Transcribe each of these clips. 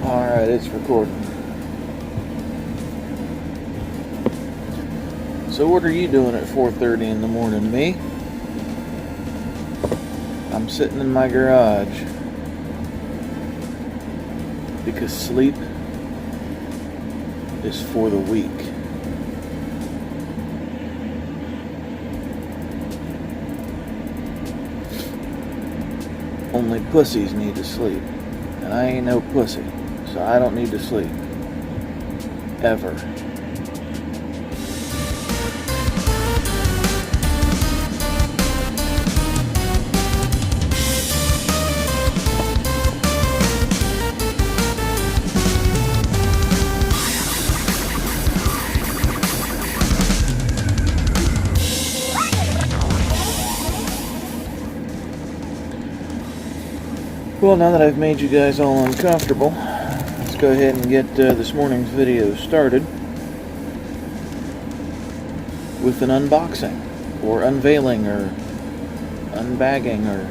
Alright, it's recording. So what are you doing at 4:30 in the morning, me? I'm sitting in my garage because sleep is for the weak. Only pussies need to sleep, and I ain't no pussy, so I don't need to sleep. Ever. Well, now that I've made you guys all uncomfortable, let's go ahead and get this morning's video started with an unboxing, or unveiling, or unbagging, or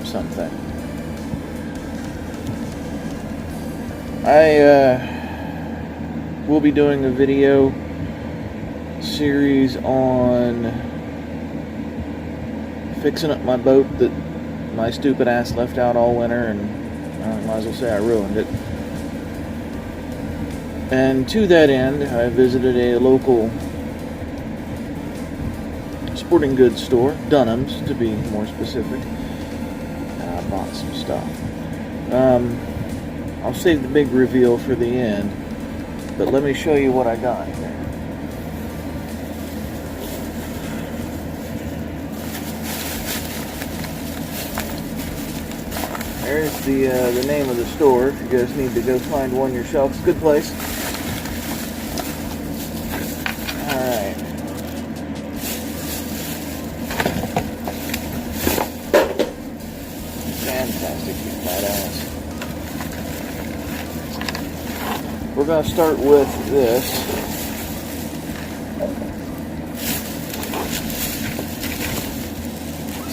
something. I will be doing a video series on fixing up my boat that my stupid ass left out all winter, and I might as well say I ruined it. And to that end, I visited a local sporting goods store, Dunham's to be more specific, and I bought some stuff. I'll save the big reveal for the end, but let me show you what I got here. There's the name of the store if you guys need to go find one yourself. It's a good place. Alright. Fantastic, you fat ass. We're going to start with this.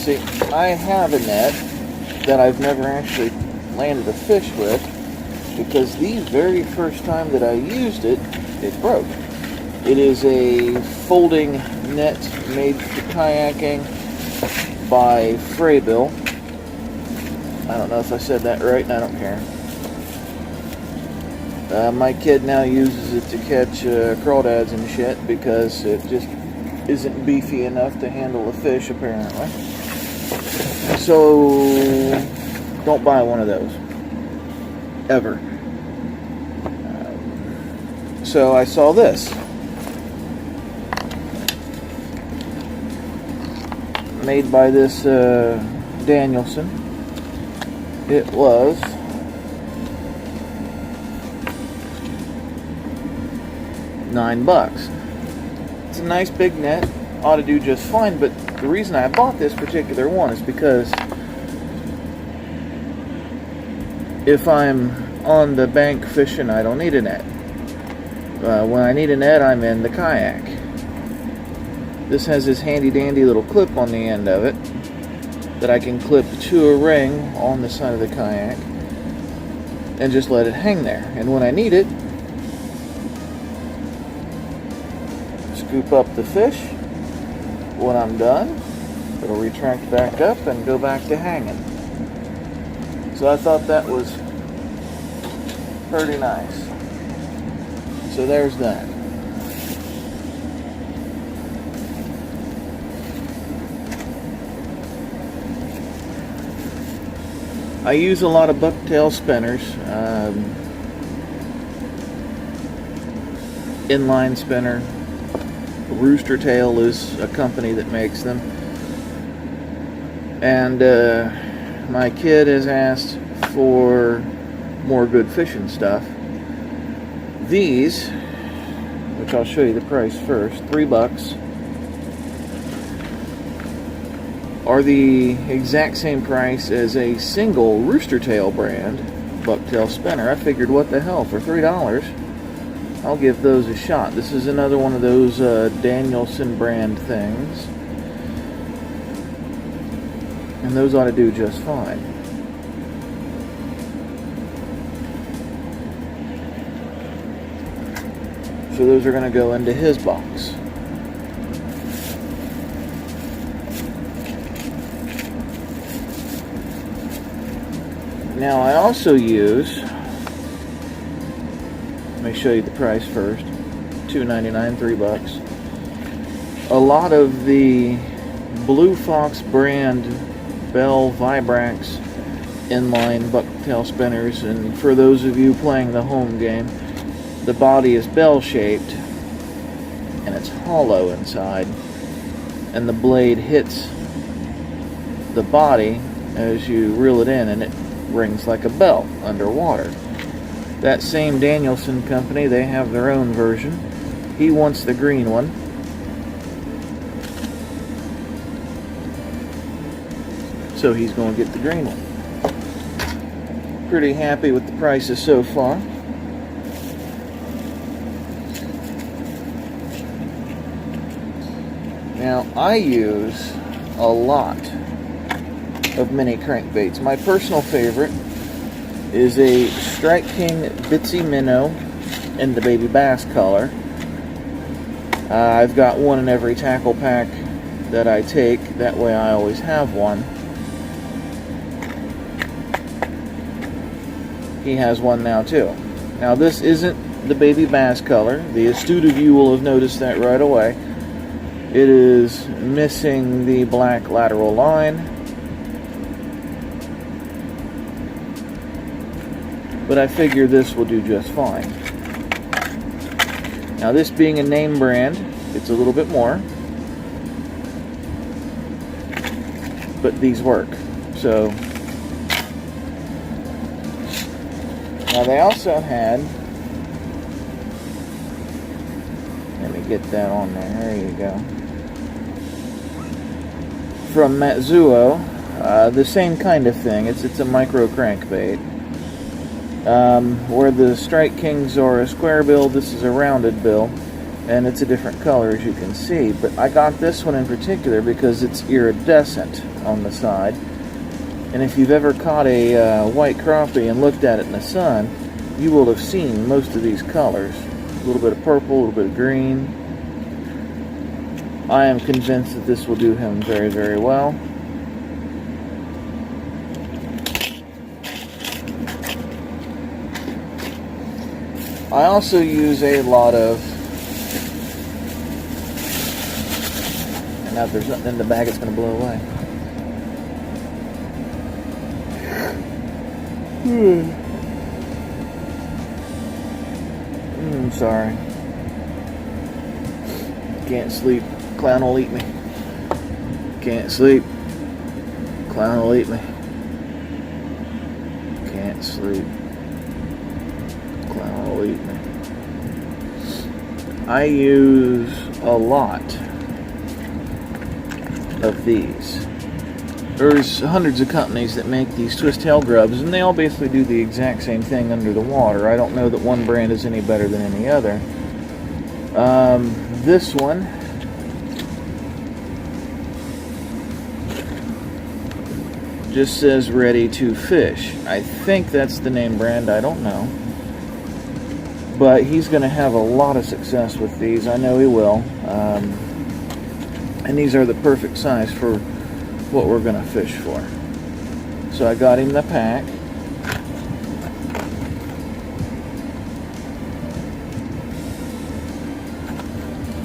See, I have a net that I've never actually landed a fish with, because the very first time that I used it, it broke. It is a folding net made for kayaking by Fraybill. I don't know if I said that right, and I don't care. My kid now uses it to catch crawdads and shit, because it just isn't beefy enough to handle a fish, apparently. So, don't buy one of those. Ever. So I saw this. Made by this Danielson. It was $9. It's a nice big net. Ought to do just fine, but the reason I bought this particular one is because if I'm on the bank fishing, I don't need a net. When I need a net, I'm in the kayak. This has this handy dandy little clip on the end of it that I can clip to a ring on the side of the kayak and just let it hang there. And when I need it, scoop up the fish. When I'm done, it'll retract back up and go back to hanging. So I thought that was pretty nice. So there's that. I use a lot of bucktail spinners. Inline spinner. Rooster Tail is a company that makes them. And my kid has asked for more good fishing stuff. These, which I'll show you the price first, $3, are the exact same price as a single Rooster Tail brand bucktail spinner. I figured, what the hell, for $3, I'll give those a shot. This is another one of those Danielson brand things. And those ought to do just fine. So those are going to go into his box. Now I also use, let me show you the price first, $2.99, $3. A lot of the Blue Fox brand Bell Vibrax inline bucktail spinners, and for those of you playing the home game, the body is bell shaped and it's hollow inside, and the blade hits the body as you reel it in and it rings like a bell underwater. That same Danielson company, they have their own version. He wants the green one. So he's going to get the green one. Pretty happy with the prices so far. Now I use a lot of mini crankbaits. My personal favorite is a Strike King Bitsy Minnow in the baby bass color. I've got one in every tackle pack that I take. That way I always have one. He has one now too. Now this isn't the baby bass color. The astute of you will have noticed that right away. It is missing the black lateral line. But I figure this will do just fine. Now this being a name brand, it's a little bit more. But these work. So now they also had, let me get that on there, there you go, from Matsuo, the same kind of thing. It's a micro crankbait. Where the Strike Kings are a square bill, this is a rounded bill, and it's a different color as you can see. But I got this one in particular because it's iridescent on the side. And if you've ever caught a white crappie and looked at it in the sun, you will have seen most of these colors. A little bit of purple, a little bit of green. I am convinced that this will do him very, very well. I also use a lot of, and now if there's nothing in the bag, it's going to blow away. Sorry. Can't sleep. Clown will eat me. Can't sleep. Clown will eat me. Can't sleep. Clown will eat me. I use a lot of these. There's hundreds of companies that make these twist tail grubs, and they all basically do the exact same thing under the water. I don't know that one brand is any better than any other. This one just says ready to fish. I think that's the name brand, I don't know. But he's going to have a lot of success with these. I know he will. And these are the perfect size for what we're going to fish for. So I got him the pack.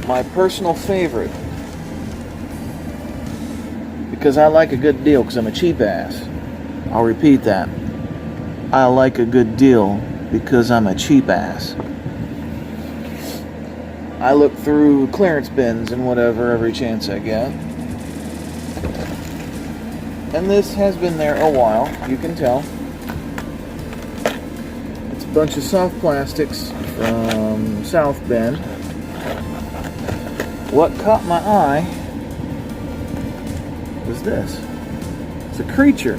My personal favorite, because I like a good deal, because I'm a cheap ass. I'll repeat that. I like a good deal because I'm a cheap ass. I look through clearance bins and whatever every chance I get. And this has been there a while, you can tell. It's a bunch of soft plastics from South Bend. What caught my eye was this. It's a creature.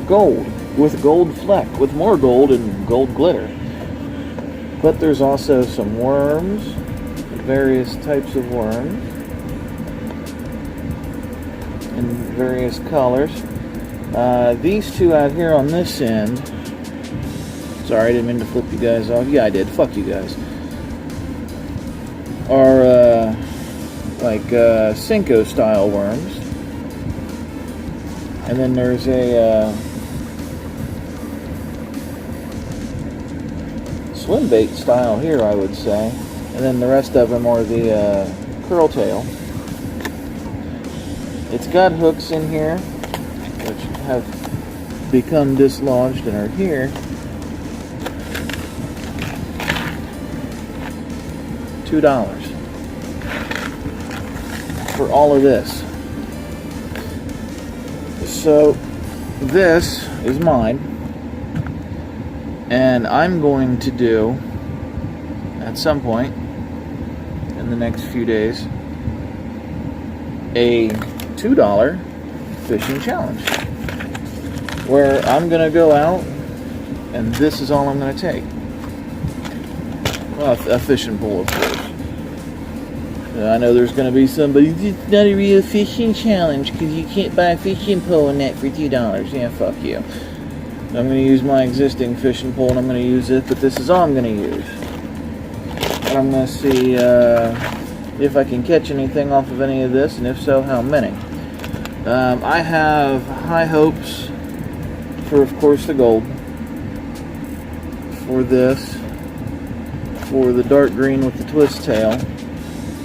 Gold, with gold fleck, with more gold and gold glitter. But there's also some worms, various types of worms, in various colors. These two out here on this end Sorry, I didn't mean to flip you guys off. Yeah, I did. Fuck you guys. Are like Cinco style worms. And then there's a swim bait style here, I would say. And then the rest of them are the curl tail. It's got hooks in here, which have become dislodged and are here. $2 for all of this. So this is mine, and I'm going to do at some point in the next few days a $2 fishing challenge where I'm gonna go out and this is all I'm gonna take. Well, a fishing pole, of course. I know there's gonna be somebody, it's not a real fishing challenge because you can't buy a fishing pole and net for $2. Yeah, fuck you. I'm gonna use my existing fishing pole and I'm gonna use it, but this is all I'm gonna use. And I'm gonna see if I can catch anything off of any of this, and if so, how many. I have high hopes for, of course, the gold, for this, for the dark green with the twist tail,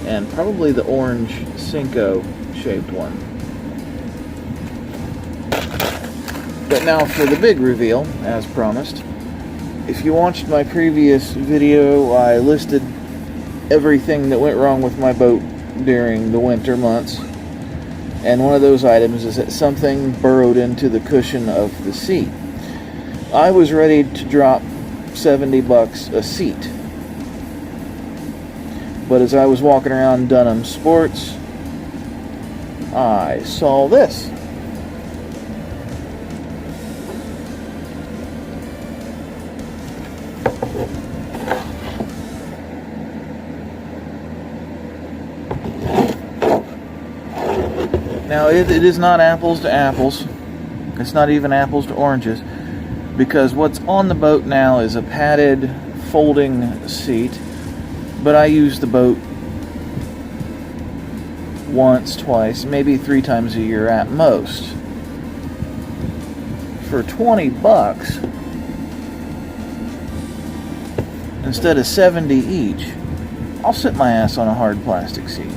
and probably the orange Cinco shaped one. But now for the big reveal, as promised. If you watched my previous video, I listed everything that went wrong with my boat during the winter months. And one of those items is that something burrowed into the cushion of the seat. I was ready to drop $70 a seat. But as I was walking around Dunham Sports, I saw this. Now, it is not apples to apples. It's not even apples to oranges, because what's on the boat now is a padded folding seat, but I use the boat once, twice, maybe 3 times a year at most. For $20, instead of $70 each, I'll sit my ass on a hard plastic seat.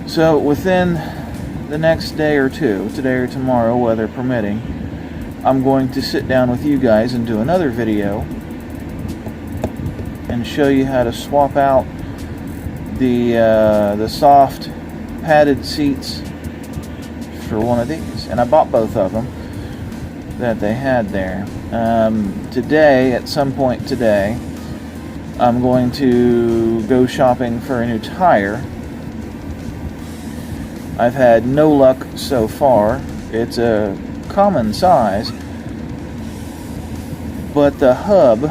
So within the next day or two, today or tomorrow, weather permitting, I'm going to sit down with you guys and do another video and show you how to swap out the soft padded seats for one of these. And I bought both of them that they had there. Today, at some point today, I'm going to go shopping for a new tire. I've had no luck so far. It's a common size, but the hub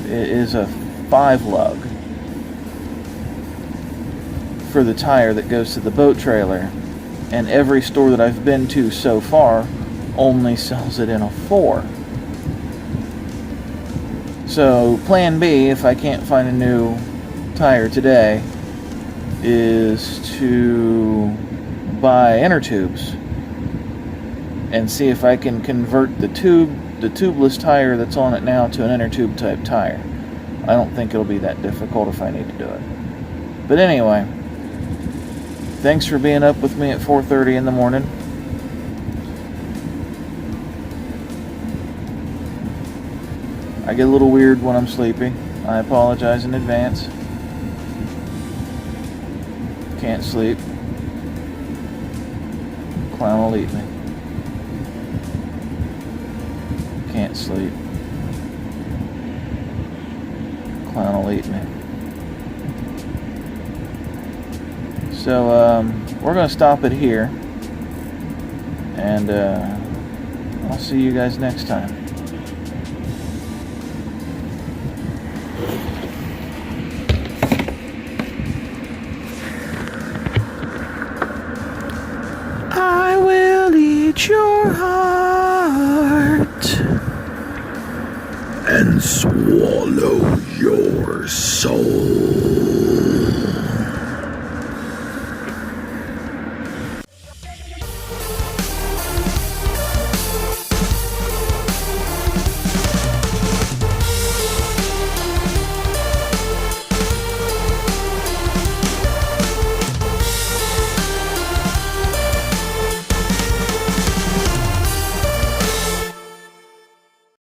is a 5 lug for the tire that goes to the boat trailer, and every store that I've been to so far only sells it in a 4. So plan B, if I can't find a new tire today, is to buy inner tubes and see if I can convert the tubeless tire that's on it now to an inner tube type tire. I don't think it'll be that difficult if I need to do it. But anyway, thanks for being up with me at 4:30 in the morning. I get a little weird when I'm sleepy. I apologize in advance. Can't sleep. Clown will eat me. Can't sleep. Clown will eat me. So, we're going to stop it here. And, I'll see you guys next time. I will eat your heart. swallow your soul.